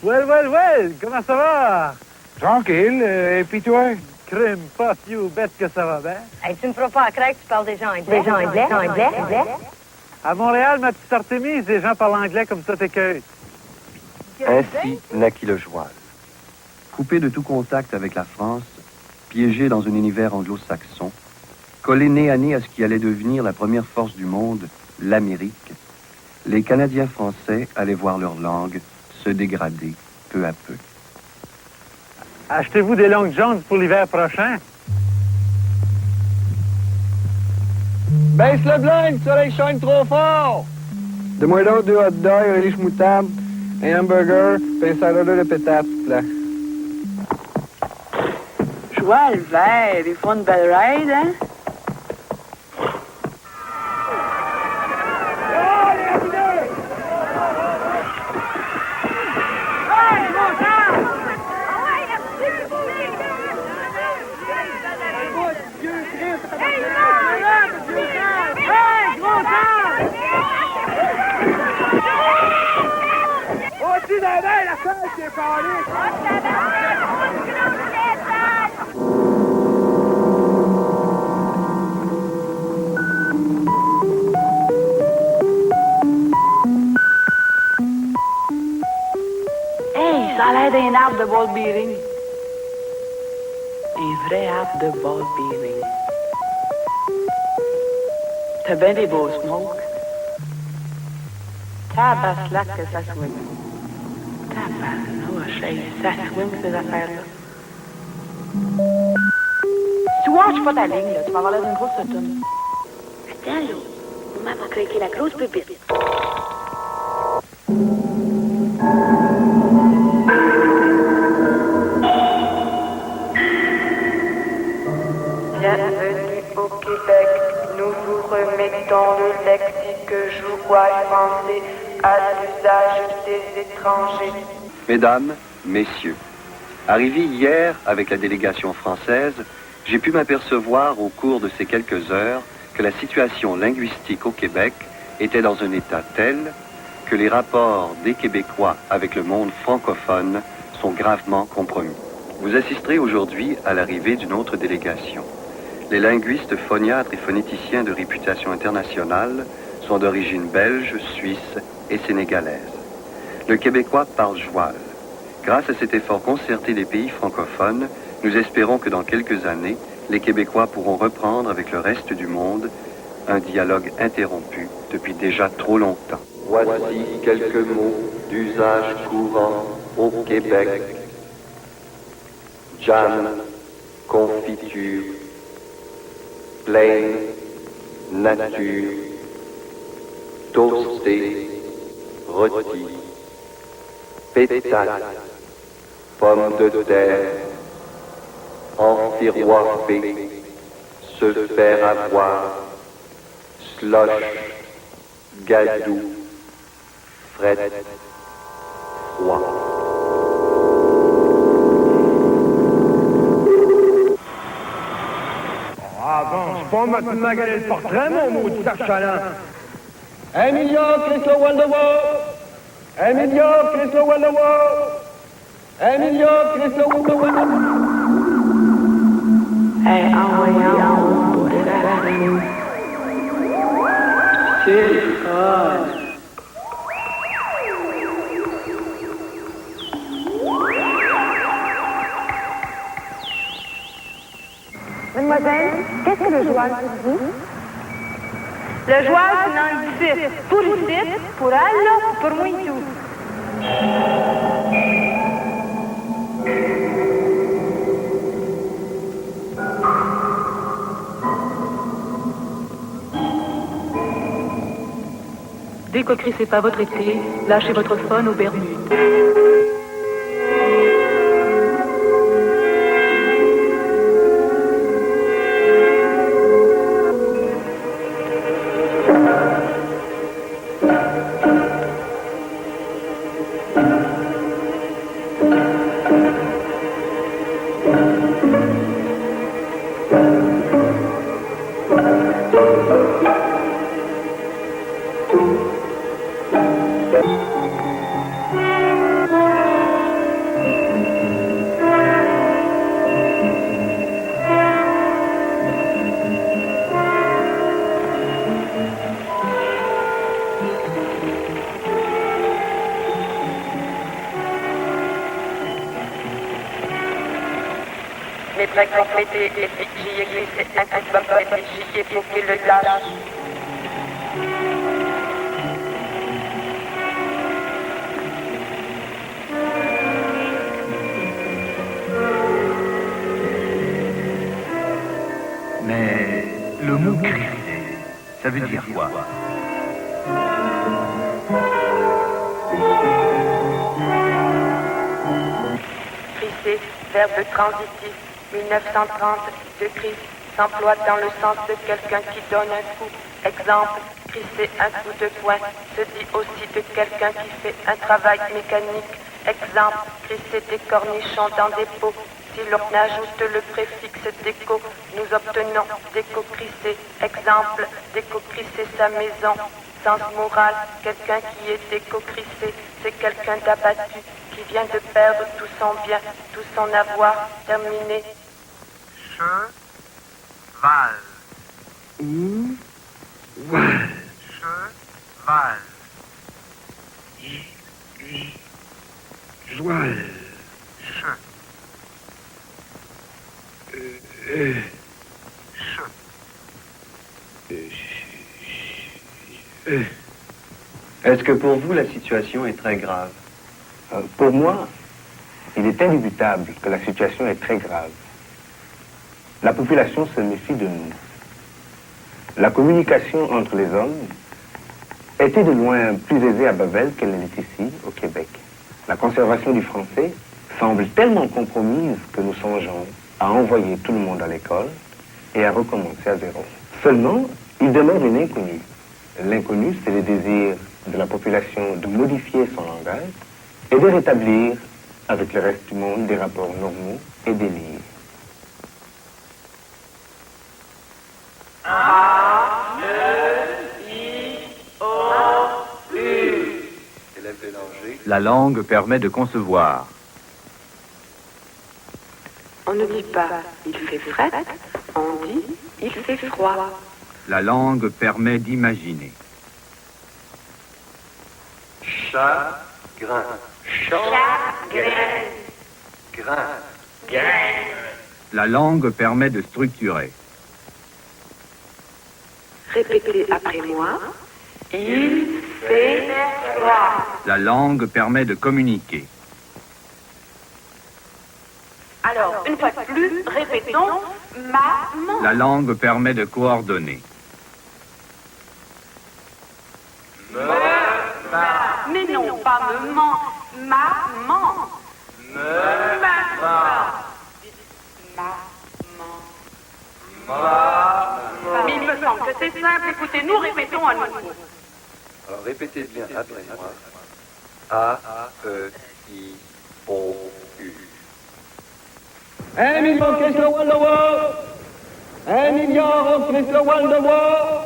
Well, comment ça va? Tranquille, et puis toi? Crime, pas you, bête que ça va bien. Hey, tu me feras pas à craque, tu parles déjà anglais. À Montréal, ma petite Artémise, les gens parlent anglais comme ça t'écueille. Ainsi naquit le Joual. Coupé de tout contact avec la France, piégé dans un univers anglo-saxon, collé nez à nez à ce qui allait devenir la première force du monde, l'Amérique, les Canadiens français allaient voir leur langue se dégrader peu à peu. Achetez-vous des longues johns pour l'hiver prochain. Baisse le blind, le soleil shine trop fort! Donne-moi d'autres 2 hot dogs, un relish moutarde, un hamburger, puis un salade de pétates, là. Joie le vert, ils font une belle ride, hein? Hey, ça a l'air d'un arbre de ball bearing. Un vrai arbre de ball bearing. T'as bien des beaux smokes. Tabaslac que ça swing. Tabarnouche, hey, ça swing ces affaires-là. Tu watches pas ta ligne, là, tu vas avoir l'air d'une grosse automne. Attends, là. Maman va craquer la grosse pépite. Bienvenue au Québec. Nous vous remettons le lexique joual français à l'usage des étrangers. Mesdames, messieurs, arrivé hier avec la délégation française, j'ai pu m'apercevoir au cours de ces quelques heures que la situation linguistique au Québec était dans un état tel que les rapports des Québécois avec le monde francophone sont gravement compromis. Vous assisterez aujourd'hui à l'arrivée d'une autre délégation. Les linguistes phoniatres et phonéticiens de réputation internationale sont d'origine belge, suisse et sénégalaise. Le Québécois parle joual. Grâce à cet effort concerté des pays francophones, nous espérons que dans quelques années, les Québécois pourront reprendre avec le reste du monde un dialogue interrompu depuis déjà trop longtemps. Voici quelques mots d'usage courant au Québec. Jam, confiture, plain, nature, toasté, rôti, pétate, pomme de terre, enfiroiper, se faire avoir, slush, gadou, fret, froid. Ah bon, c'est pas maintenant de magaler le portrait, mon maudit achalant. Un million, Chris le Wonderwall! Un million, Chris le Wonderwall! Un million, Chris le Wonderwall! Hey, envoyons pour les affaires. C'est le fun. Mademoiselle, qu'est-ce que le joual pour vous? Le joual, c'est un anglicisme. Pour ici, pour elle, pour moi et tout. Dès que Chris n'est pas votre été, lâchez votre phone aux Bermudes. mes prêts complétés, et puis j'y ai glissé un coup de bumper, et puis j'y ai pour qu'il le lâche. Mais le mot crisser, ça veut dire quoi? Crisser, verbe transitif, 1930, de crise, s'emploie dans le sens de quelqu'un qui donne un coup. Exemple, crisser un coup de poing, se dit aussi de quelqu'un qui fait un travail mécanique. Exemple, crisser des cornichons dans des pots. Si l'on ajoute le préfixe déco, nous obtenons déco-crisser. Exemple, déco-crisser sa maison. Sens moral, quelqu'un qui est déco-crissé, c'est quelqu'un d'abattu, qui vient de perdre tout son bien, tout son avoir. Terminé. Cheval. Cheval. Joie. Est-ce que pour vous, la situation est très grave? Pour moi, il est indubitable que la situation est très grave. La population se méfie de nous. La communication entre les hommes était de loin plus aisée à Babel qu'elle ne l'est ici, au Québec. La conservation du français semble tellement compromise que nous songeons à envoyer tout le monde à l'école et à recommencer à zéro. Seulement, il demeure une inconnue. L'inconnu, c'est le désir de la population de modifier son langage et de rétablir avec le reste du monde des rapports normaux et des liens. La langue permet de concevoir. On ne dit pas il fait frais, on dit il fait froid. La langue permet d'imaginer. Chagrin. Grain. La langue permet de structurer. Répétez après moi. Il fait froid. La langue permet de communiquer. Alors, une fois de plus, répétons maman. La langue permet de coordonner. Mais non, pas maman, maman. Maman. Mais il me semble que c'est simple. Écoutez, nous répétons à nouveau. Alors répétez bien après moi. A, E, I, O, U. 1 million Chrysler Wall de War. 1 milliard Chrysler Wall de War.